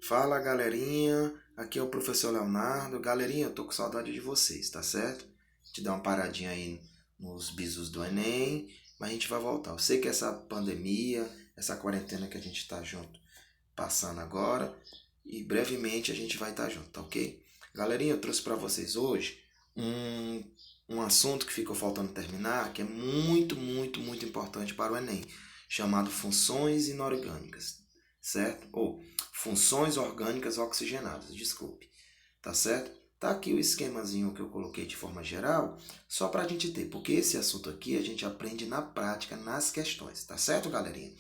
Fala galerinha, aqui é o professor Leonardo. Galerinha, eu tô com saudade de vocês, tá certo? Te dar uma paradinha aí nos bisus do Enem, mas a gente vai voltar. Eu sei que essa pandemia, essa quarentena que a gente tá junto, passando agora, e brevemente a gente vai estar junto, tá ok? Galerinha, eu trouxe para vocês hoje um, um assunto que ficou faltando terminar, que é muito importante para o Enem, chamado funções inorgânicas, certo? Ou funções orgânicas oxigenadas, desculpe, tá certo? Tá aqui o esquemazinho que eu coloquei de forma geral, só para a gente ter, porque esse assunto aqui a gente aprende na prática, nas questões, tá certo, galerinha?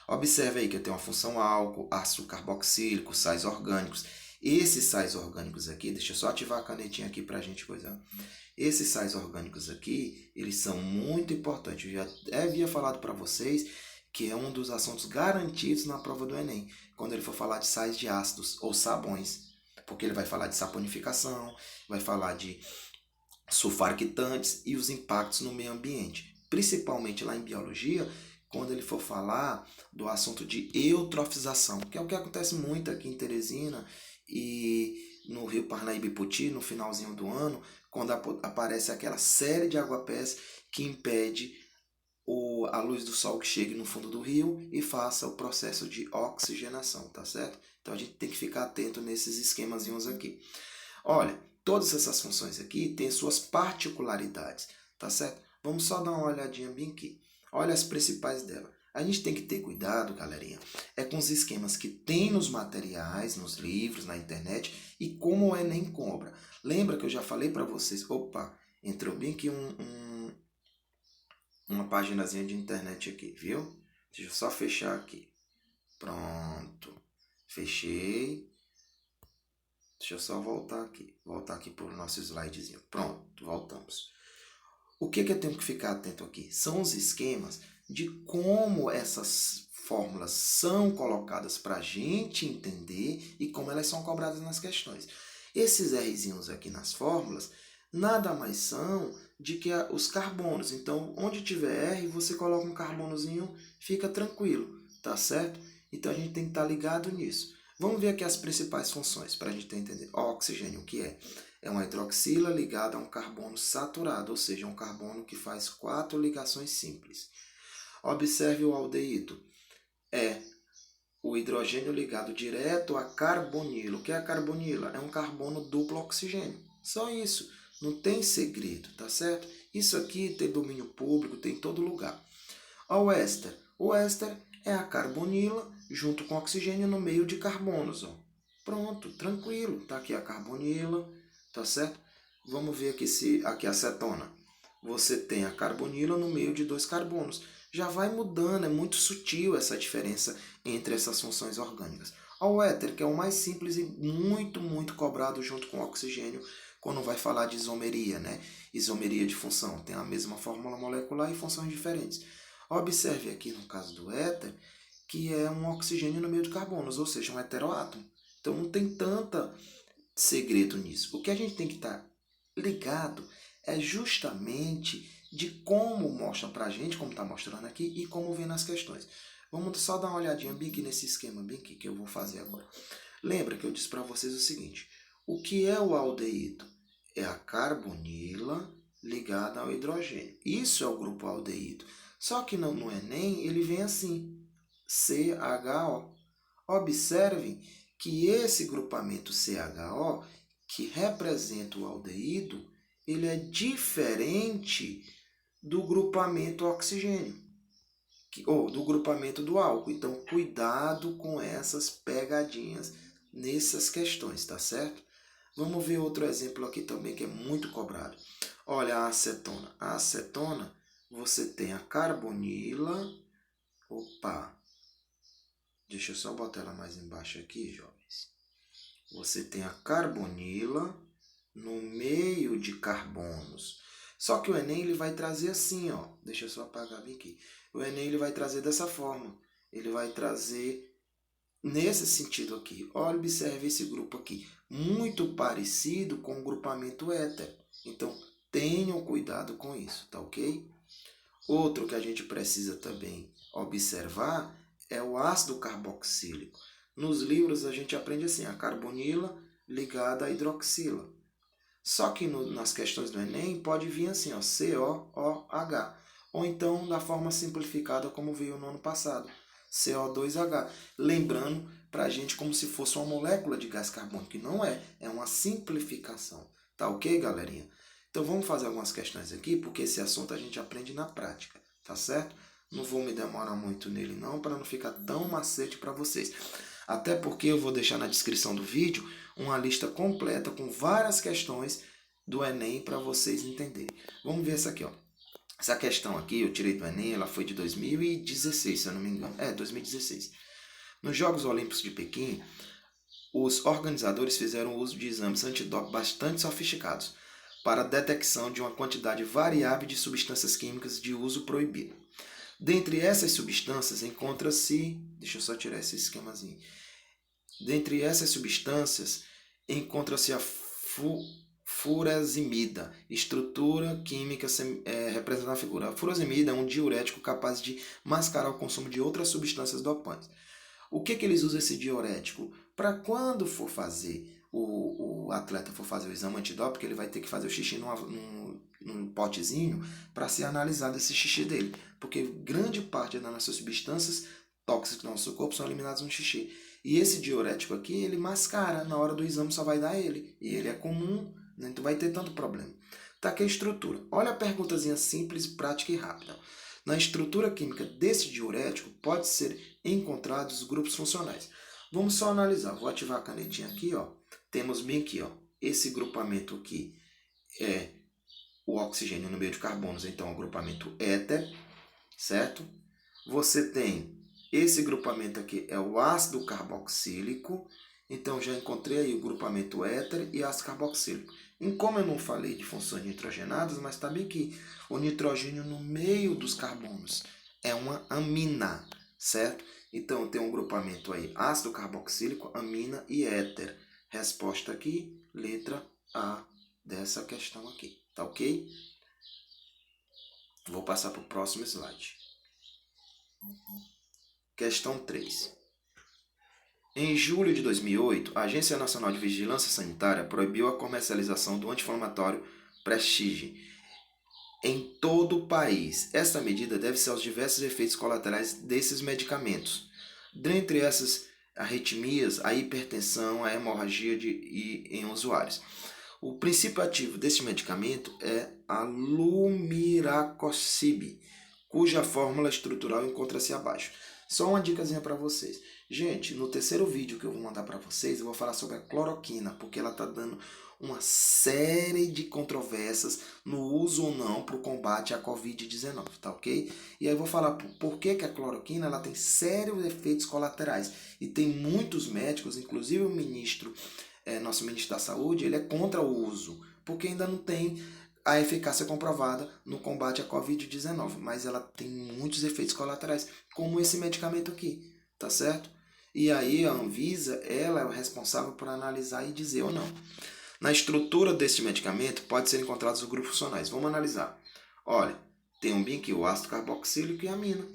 Observe aí que eu tenho uma função álcool, ácido carboxílico, sais orgânicos. Esses sais orgânicos aqui, deixa eu só ativar a canetinha aqui para a gente coisar. Esses sais orgânicos aqui, eles são muito importantes. Eu já havia falado para vocês que é um dos assuntos garantidos na prova do Enem, quando ele for falar de sais de ácidos ou sabões, porque ele vai falar de saponificação, vai falar de sulfarquitantes e os impactos no meio ambiente. Principalmente lá em biologia, quando ele for falar do assunto de eutrofização, que é o que acontece muito aqui em Teresina e no Rio Parnaíba e Poti, no finalzinho do ano, quando aparece aquela série de aguapés que impede a luz do sol que chegue no fundo do rio e faça o processo de oxigenação, tá certo? Então a gente tem que ficar atento nesses esquemazinhos aqui. Olha, todas essas funções aqui têm suas particularidades, tá certo? Vamos só dar uma olhadinha bem aqui. Olha as principais dela. A gente tem que ter cuidado, galerinha, é com os esquemas que tem nos materiais, nos livros, na internet e como o Enem cobra. Lembra que eu já falei para vocês? Opa, entrou bem aqui uma paginazinha de internet aqui, viu? Deixa eu só fechar aqui. Pronto. Fechei. Deixa eu só voltar aqui. Voltar aqui para o nosso slidezinho. Pronto, voltamos. O que eu tenho que ficar atento aqui? São os esquemas de como essas fórmulas são colocadas para a gente entender e como elas são cobradas nas questões. Esses Rzinhos aqui nas fórmulas nada mais são de que os carbonos. Então, onde tiver R, você coloca um carbonozinho, fica tranquilo, tá certo? Então, a gente tem que estar ligado nisso. Vamos ver aqui as principais funções para a gente entender. O oxigênio, o que é? É uma hidroxila ligada a um carbono saturado, ou seja, um carbono que faz 4 ligações simples. Observe o aldeído. É o hidrogênio ligado direto a carbonilo. O que é a carbonila? É um carbono duplo oxigênio. Só isso. Não tem segredo, tá certo? Isso aqui tem domínio público, tem em todo lugar. O éster. O éster é a carbonila junto com oxigênio no meio de carbonos. Ó. Pronto, tranquilo. Tá aqui a carbonila, tá certo? Vamos ver aqui se aqui a acetona. Você tem a carbonila no meio de dois carbonos. Já vai mudando, é muito sutil essa diferença entre essas funções orgânicas. O éter, que é o mais simples e muito cobrado junto com o oxigênio quando vai falar de isomeria, né? Isomeria de função, tem a mesma fórmula molecular e funções diferentes. Observe aqui no caso do éter que é um oxigênio no meio de carbonos, ou seja, um heteroátomo. Então não tem tanta segredo nisso. O que a gente tem que estar ligado é justamente de como mostra pra gente, como está mostrando aqui, e como vem nas questões. Vamos só dar uma olhadinha bem aqui nesse esquema bem aqui que eu vou fazer agora. Lembra que eu disse para vocês o seguinte, o que é o aldeído? É a carbonila ligada ao hidrogênio. Isso é o grupo aldeído. Só que no Enem ele vem assim, CHO. Observem que esse grupamento CHO, que representa o aldeído, ele é diferente do grupamento oxigênio, ou do grupamento do álcool. Então, cuidado com essas pegadinhas nessas questões, tá certo? Vamos ver outro exemplo aqui também que é muito cobrado. Olha a acetona. A acetona, você tem a carbonila. Opa, deixa eu só botar ela mais embaixo aqui, jovens. Você tem a carbonila no meio de carbonos. Só que o Enem ele vai trazer assim, ó. Deixa eu só apagar bem aqui. O Enem ele vai trazer dessa forma. Ele vai trazer nesse sentido aqui. Olha, observe esse grupo aqui. Muito parecido com o grupamento éter. Então, tenham cuidado com isso, tá ok? Outro que a gente precisa também observar é o ácido carboxílico. Nos livros a gente aprende assim, a carbonila ligada à hidroxila. Só que nas questões do Enem pode vir assim, ó, COOH. Ou então da forma simplificada como veio no ano passado, CO2H. Lembrando para a gente como se fosse uma molécula de gás carbônico, que não é, é uma simplificação. Tá ok, galerinha? Então vamos fazer algumas questões aqui, porque esse assunto a gente aprende na prática, tá certo? Não vou me demorar muito nele não, para não ficar tão macete para vocês. Até porque eu vou deixar na descrição do vídeo uma lista completa com várias questões do Enem para vocês entenderem. Vamos ver essa aqui, ó. Essa questão aqui, eu tirei do Enem, ela foi de 2016, se eu não me engano. 2016. Nos Jogos Olímpicos de Pequim, os organizadores fizeram uso de exames antidoping bastante sofisticados para a detecção de uma quantidade variável de substâncias químicas de uso proibido. Dentre essas substâncias encontra-se... Deixa eu só tirar esse esquemazinho. Dentre essas substâncias encontra-se a furosemida, estrutura química representando a figura. A furosemida é um diurético capaz de mascarar o consumo de outras substâncias dopantes. O que eles usam esse diurético? Para quando for fazer, o atleta for fazer o exame antidoping, ele vai ter que fazer o xixi num potezinho para ser analisado esse xixi dele. Porque grande parte das nossas substâncias tóxicas do nosso corpo são eliminadas no xixi. E esse diurético aqui, ele mascara, na hora do exame só vai dar ele. E ele é comum, né? Então vai ter tanto problema. Tá aqui a estrutura. Olha a perguntazinha simples, prática e rápida. Na estrutura química desse diurético, pode ser encontrados os grupos funcionais. Vamos só analisar. Vou ativar a canetinha aqui, ó. Temos bem aqui, ó. Esse grupamento aqui é o oxigênio no meio de carbonos, então o grupamento éter, certo? Você tem esse grupamento aqui, é o ácido carboxílico, então já encontrei aí o grupamento éter e ácido carboxílico. E como eu não falei de funções nitrogenadas, mas está bem aqui, o nitrogênio no meio dos carbonos é uma amina, certo? Então tem um grupamento aí, ácido carboxílico, amina e éter. Resposta aqui, letra A dessa questão aqui, tá ok? Vou passar para o próximo slide. Questão 3. Em julho de 2008, a Agência Nacional de Vigilância Sanitária proibiu a comercialização do anti-inflamatório Prestige em todo o país. Esta medida deve-se aos diversos efeitos colaterais desses medicamentos. Dentre essas arritmias, a hipertensão, a hemorragia em usuários. O princípio ativo deste medicamento é a lumiracosib, cuja fórmula estrutural encontra-se abaixo. Só uma dicasinha para vocês. Gente, no terceiro vídeo que eu vou mandar para vocês, eu vou falar sobre a cloroquina, porque ela está dando uma série de controvérsias no uso ou não para o combate à Covid-19, tá ok? E aí eu vou falar por que a cloroquina ela tem sérios efeitos colaterais. E tem muitos médicos, inclusive o nosso ministro da Saúde, ele é contra o uso, porque ainda não tem a eficácia comprovada no combate à Covid-19, mas ela tem muitos efeitos colaterais, como esse medicamento aqui, tá certo? E aí a Anvisa, ela é o responsável por analisar e dizer ou não. Na estrutura deste medicamento pode ser encontrados os grupos funcionais. Vamos analisar. Olha, tem bem aqui o ácido carboxílico e a amina.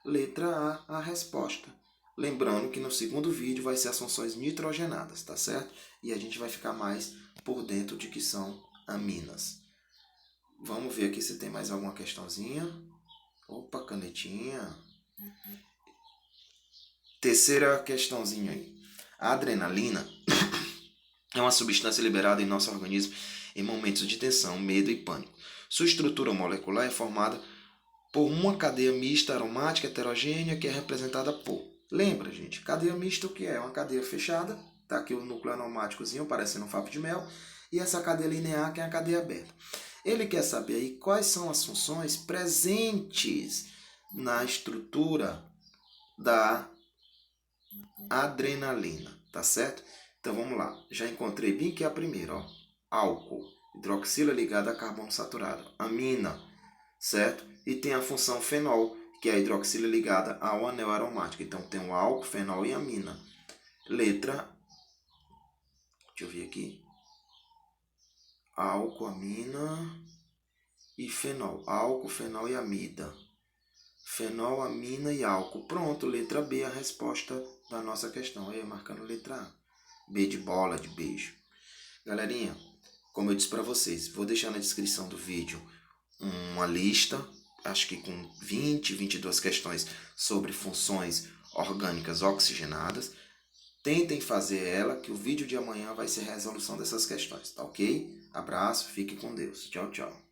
Letra A, a resposta. Lembrando que no segundo vídeo vai ser as funções nitrogenadas, tá certo? E a gente vai ficar mais por dentro de que são aminas. Vamos ver aqui se tem mais alguma questãozinha. Opa, canetinha. Terceira questãozinha aí. A adrenalina é uma substância liberada em nosso organismo em momentos de tensão, medo e pânico. Sua estrutura molecular é formada por uma cadeia mista aromática heterogênea que é representada por... Lembra, gente? Cadeia mista o que é? Uma cadeia fechada. Tá aqui o núcleo aromáticozinho parecendo um favo de mel. E essa cadeia linear que é a cadeia aberta. Ele quer saber aí quais são as funções presentes na estrutura da adrenalina, tá certo? Então vamos lá. Já encontrei bem que é a primeira, ó. Álcool, hidroxila ligada a carbono saturado. Amina, certo? E tem a função fenol, que é a hidroxila ligada ao anel aromático. Então tem o álcool, fenol e amina. Letra, deixa eu ver aqui. Álcool, amina e fenol. Álcool, fenol e amida. Fenol, amina e álcool. Pronto, letra B, a resposta da nossa questão. Aí, marcando letra A. B de bola, de beijo. Galerinha, como eu disse para vocês, vou deixar na descrição do vídeo uma lista, acho que com 22 questões sobre funções orgânicas oxigenadas. Tentem fazer ela, que o vídeo de amanhã vai ser a resolução dessas questões, tá ok? Abraço, fique com Deus. Tchau, tchau.